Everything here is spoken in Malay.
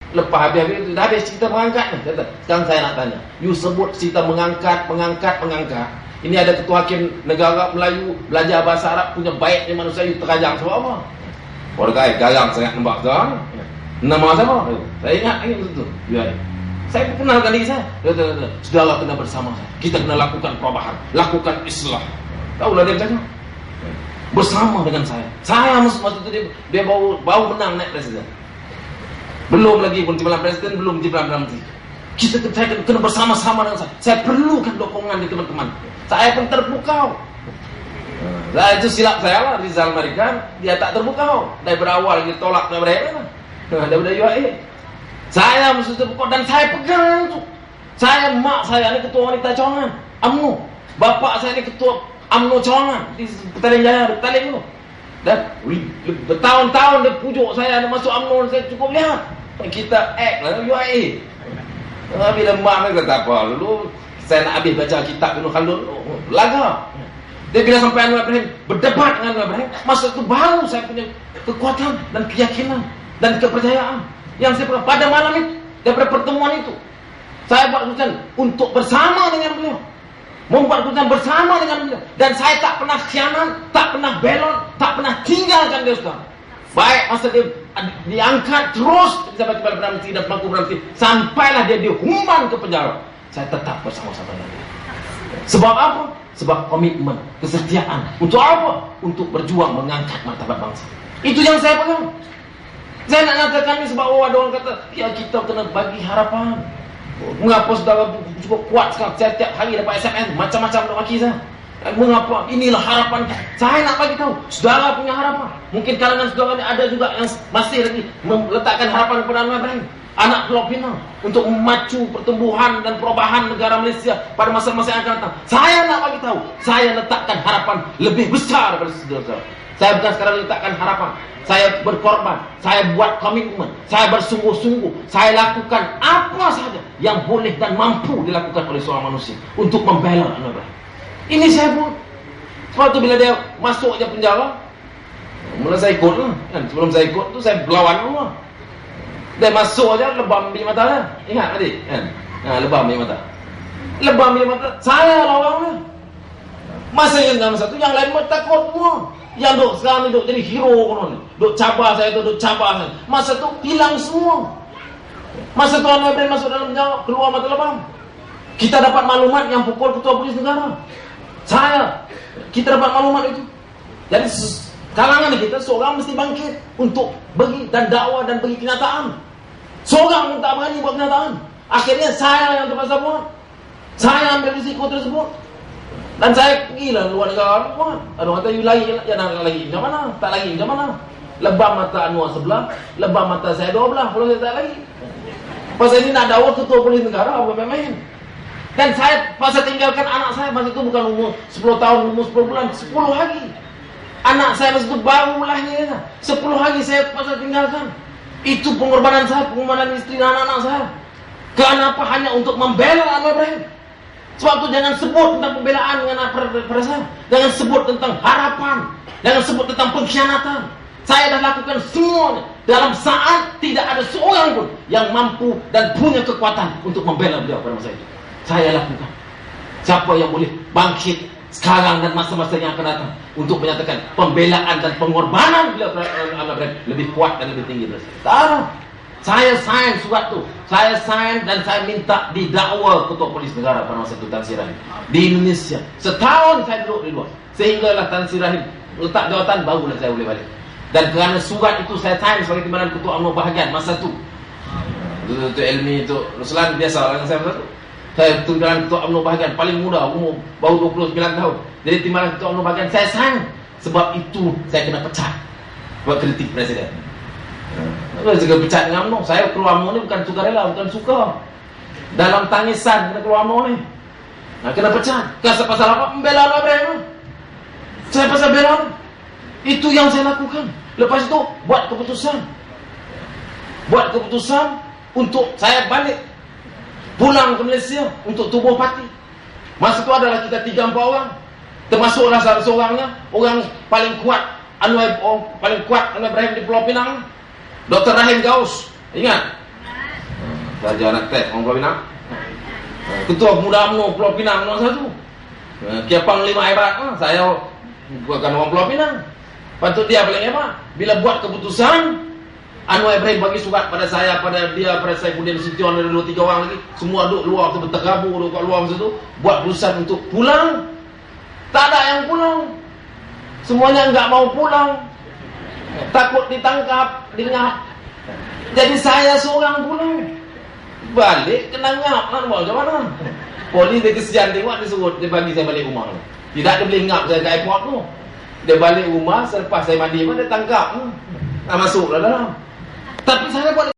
Lepas habis-habis itu, dah habis cerita mengangkat ni. Kata, sekarang saya nak tanya. You sebut cerita mengangkat. Ini ada ketua hakim negara Melayu, belajar bahasa Arab, punya baiknya manusia, you terajang sebab apa? Orang kaya garang sangat nampak sekarang. Nama siapa? Saya ingat betul. Ya. Saya kenalkan diri saya. Sudahlah, kena bersama saya. Kita kena lakukan perubahan, lakukan islah. Tahulah dia bercakap. Bersama dengan saya. Saya masa itu dia baru menang naik presiden. Belum lagi pun timbalan presiden, belum timbalan menteri. Saya kena bersama-sama dengan saya. Saya perlukan dokongan di teman-teman. Saya pun terpukau. Nah, itu silap saya lah. Rizal Marikan, dia tak terpukau. Dari berawal dia tolak daripada UAE. Saya mesti terpukau dan saya pegang itu. Mak saya ni ketua wanita cawangan UMNO. Bapak saya ni ketua UMNO cawangan di Petaling Jaya, Petaling tu. Dan bertahun-tahun dia pujuk saya masuk UMNO, saya cukup lihat. Kita act lah UAE. Bila mak mereka kata apa dulu, saya nak habis baca kitab Ibn Khaldun, laga. Dia bila sampai Anwar Ibrahim berdebat dengan Anwar Ibrahim, masa itu baru saya punya kekuatan dan keyakinan dan kepercayaan yang saya pernah pada malam itu, daripada pertemuan itu. Saya buat keputusan untuk bersama dengan beliau, membuat keputusan bersama dengan beliau, dan saya tak pernah khianat, tak pernah belot, tak pernah tinggalkan dia sekarang. Baik masa dia diangkat terus sampai Perdana Menteri dan pelaku Perdana Menteri, sampailah dia dihukuman ke penjara, saya tetap bersama-sama dengan dia. Sebab apa? Sebab komitmen, kesetiaan. Untuk apa? Untuk berjuang mengangkat martabat bangsa. Itu yang saya pegang. Saya nak nyatakan ini sebab ada orang kata, ya kita kena bagi harapan. Mengapa saudara cukup kuat sekarang? Saya tiap hari dapat SMS macam-macam nak maki saya. Mengapa? Inilah harapan. Saya nak bagi tahu, saudara punya harapan. Mungkin kalangan saudara ni ada juga yang masih lagi meletakkan harapan kepada Anwar Ibrahim, anak Pulau Pinang, untuk memacu pertumbuhan dan perubahan negara Malaysia pada masa-masa yang akan datang. Saya nak bagi tahu, saya letakkan harapan lebih besar daripada saudara. Saya bukan sekarang letakkan harapan, saya berkorban, saya buat komitmen, saya bersungguh-sungguh, saya lakukan apa sahaja yang boleh dan mampu dilakukan oleh seorang manusia untuk membela Anwar Ibrahim. Ini saya buat. Sebab tu bila dia masuk je penjara, mula saya ikut lah kan. Sebelum saya ikut tu saya berlawan Allah. Dia masuk aja lebam di mata dia. Ingat tadi kan? Lebam di mata. Lebam di mata. Saya lawan dia. Masa yang dalam satu, yang lain takut semua. Yang duk sekarang ni duk jadi hero konon. Duk cabar saya tu, duk cabar saya. Masa tu hilang semua. Masa tu Anwar Ibrahim masuk dalam penjara, keluar mata lebam. Kita dapat maklumat yang pukul ketua polis negara. Kita dapat maklumat itu. Jadi kalangan kita seorang mesti bangkit untuk bagi dan dakwah dan bagi kenyataan. Seorang pun tak berani buat kenyataan. Akhirnya saya yang terpaksa buat. Saya ambil risiko tersebut. Dan saya pergilah luar negara buat. Ada orang kata you lagi, ya nak lagi macam mana? Tak lagi macam mana? Lebam mata Anwar sebelah, lebam mata saya dua belah. Kalau saya tak lagi. Pasal ini nak dakwah ketua polis negara apa main-main. Dan saya pasal tinggalkan anak saya, masa itu bukan umur 10 tahun, umur 10 bulan, 10 hari. Anak saya masa itu baru lahir. 10 hari saya pasal tinggalkan. Itu pengorbanan saya, pengorbanan istri dan anak-anak saya. Kenapa? Hanya untuk membela Anwar Ibrahim. Sebab itu jangan sebut tentang pembelaan pada saya. Jangan sebut tentang harapan. Jangan sebut tentang pengkhianatan. Saya dah lakukan semuanya. Dalam saat tidak ada seorang pun yang mampu dan punya kekuatan untuk membela beliau pada masa itu. Saya lakukan. Siapa yang boleh bangkit sekarang dan masa-masa yang akan datang untuk menyatakan pembelaan dan pengorbanan beliau lebih kuat dan lebih tinggi dari saya? Tak ada. Saya sign surat tu. Saya sign dan saya minta didakwa ketua polis negara pada masa itu, Tan Sri Rahim, di Indonesia. Setahun saya duduk di luar. Sehinggalah Tan Sri Rahim letak jawatan, barulah saya boleh balik. Dan kerana surat itu saya sign sebagai timbalan ketua UMNO bahagian masa tu. Itu Elmi itu Ruslan biasa dengan saya masa tu. Saya timbalan ketua UMNO bahagian paling muda, umur baru 29 tahun. Jadi timbalan ketua UMNO bahagian saya sign. Sebab itu saya kena pecat buat kritik presiden. Kalau saya pecat dengan UMNO, saya keluar UMNO ni bukan sukarela, bukan suka. Dalam tangisan kena keluar UMNO ni. Kena pecat. Pasal apa? Membela Anwar Ibrahim. Saya pasal bela. Itu yang saya lakukan. Lepas itu buat keputusan untuk saya balik pulang ke Malaysia untuk tubuh parti. Masa itu adalah kita 3-4 orang. Termasuklah salah seorangnya, orang paling kuat Anwar Ibrahim di Pulau Pinang, Dr. Rahim Gaus. Ingat? Raja nak tes orang Pulau Pinang. Ketua Pemuda UMNO Pulau Pinang nombor 1. Kia Panglima hebat. Saya bukan orang Pulau Pinang. Patut dia paling hebat. Bila buat keputusan, Anwar Ibrahim bagi surat pada saya, pada dia, pada Saifuddin Nasution, ada 2-3 orang lagi. Semua duduk luar tu bertergabur duduk kat luar masa tu, buat keputusan untuk pulang. Tak ada yang pulang. Semuanya enggak mau pulang. Takut ditangkap, diingat. Jadi saya seorang pulang. Balik kena ngap lah, macam mana? Polis dia kesian tengok, dia suruh dia bagi saya balik rumah. Tidak dia boleh ngap saya ke airport tu. Dia balik rumah, selepas saya mandi pun dia tangkap. Tak masuk lah dalam. Tapi saya buat